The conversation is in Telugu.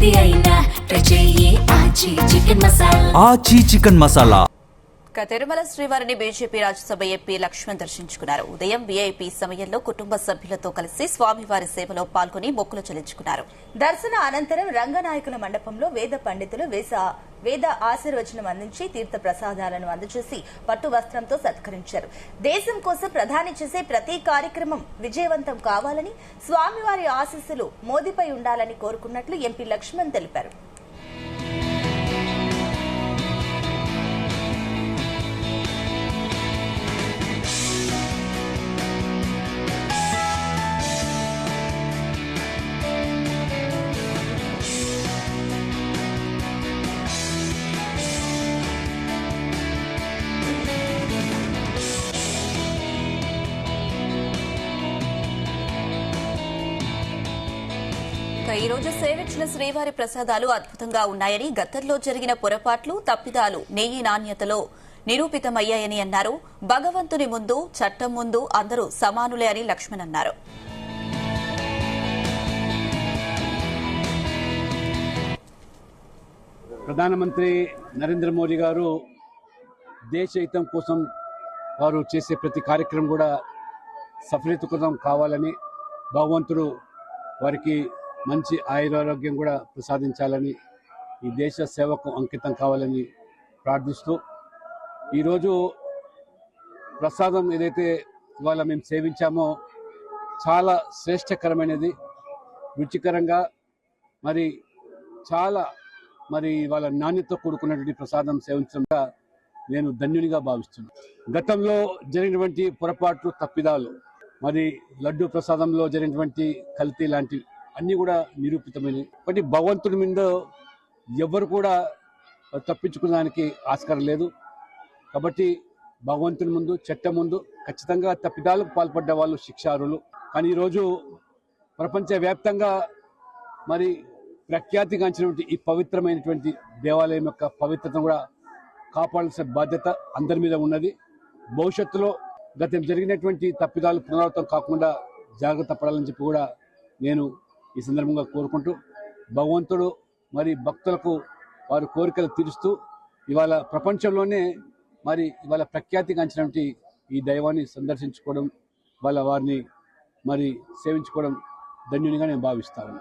ఏది అయినా ట్రై చెయ్యి ఆచి చికెన్ మసాలా. తిరుమల శ్రీవారిని బీజేపీ రాజ్యసభ ఎంపీ లక్ష్మణ్ దర్శించుకున్నారు. ఉదయం వీఐపీ సమయంలో కుటుంబ సభ్యులతో కలిసి స్వామివారి సేవలో పాల్గొని మొక్కులు చెల్లించుకున్నారు. దర్శన అనంతరం రంగనాయకుల మండపంలో వేద పండితులు వేద ఆశీర్వచనం అందించి తీర్థ ప్రసాదాలను అందజేసి పట్టు వస్త్రంతో సత్కరించారు. దేశం కోసం ప్రధాని చేసే ప్రతి కార్యక్రమం విజయవంతం కావాలని, స్వామివారి ఆశీస్సులు మోదీపై ఉండాలని కోరుకున్నట్లు ఎంపీ లక్ష్మణ్ తెలిపారు. ఈ రోజు సేవించిన శ్రీవారి ప్రసాదాలు అద్భుతంగా ఉన్నాయని, గతంలో జరిగిన పొరపాట్లు, తప్పిదాలు నెయ్యి నాణ్యతలో నిరూపితమయ్యాయని అన్నారు. భగవంతుని ముందు, చట్టం ముందు అందరూ సమానులే అని లక్ష్మణ్ అన్నారు. ప్రధానమంత్రి నరేంద్ర మోదీ గారు దేశ హితం కోసం వారు చేసే ప్రతి కార్యక్రమం కూడా సఫలీకృతం కావాలని, భగవంతుడు వారికి మంచి ఆయురారోగ్యం కూడా ప్రసాదించాలని, ఈ దేశ సేవకు అంకితం కావాలని ప్రార్థిస్తూ, ఈరోజు ప్రసాదం ఏదైతే ఇవాళ మేము సేవించామో చాలా శ్రేష్టకరమైనది, రుచికరంగా మరి చాలా ఇవాళ నాణ్యతతో కూడుకున్నటువంటి ప్రసాదం సేవించడంగా నేను ధన్యునిగా భావిస్తున్నాను. గతంలో జరిగినటువంటి పొరపాట్లు, తప్పిదాలు, మరి లడ్డు ప్రసాదంలో జరిగినటువంటి కల్తీ లాంటివి అన్నీ కూడా నిరూపితమైనవి. కాబట్టి భగవంతుడి మీద ఎవరు కూడా తప్పించుకోవడానికి ఆస్కారం లేదు. కాబట్టి భగవంతుని ముందు, చట్టం ముందు ఖచ్చితంగా తప్పిదాలకు పాల్పడ్డ వాళ్ళు శిక్షార్హులు. కానీ ఈరోజు ప్రపంచవ్యాప్తంగా మరి ప్రఖ్యాతిగాంచినటువంటి ఈ పవిత్రమైనటువంటి దేవాలయం యొక్క పవిత్రతను కూడా కాపాడాల్సిన బాధ్యత అందరి మీద ఉన్నది. భవిష్యత్తులో గతం జరిగినటువంటి తప్పిదాలు పునరావృతం కాకుండా జాగ్రత్త పడాలని చెప్పి కూడా నేను ఈ సందర్భంగా కోరుకుంటూ, భగవంతుడు మరి భక్తులకు వారి కోరికలు తీరుస్తూ ఇవాళ ప్రపంచంలోనే ఇవాళ ప్రఖ్యాతిగాంచినటువంటి ఈ దైవాన్ని సందర్శించుకోవడం, వారిని సేవించుకోవడం ధన్యునిగా నేను భావిస్తాను.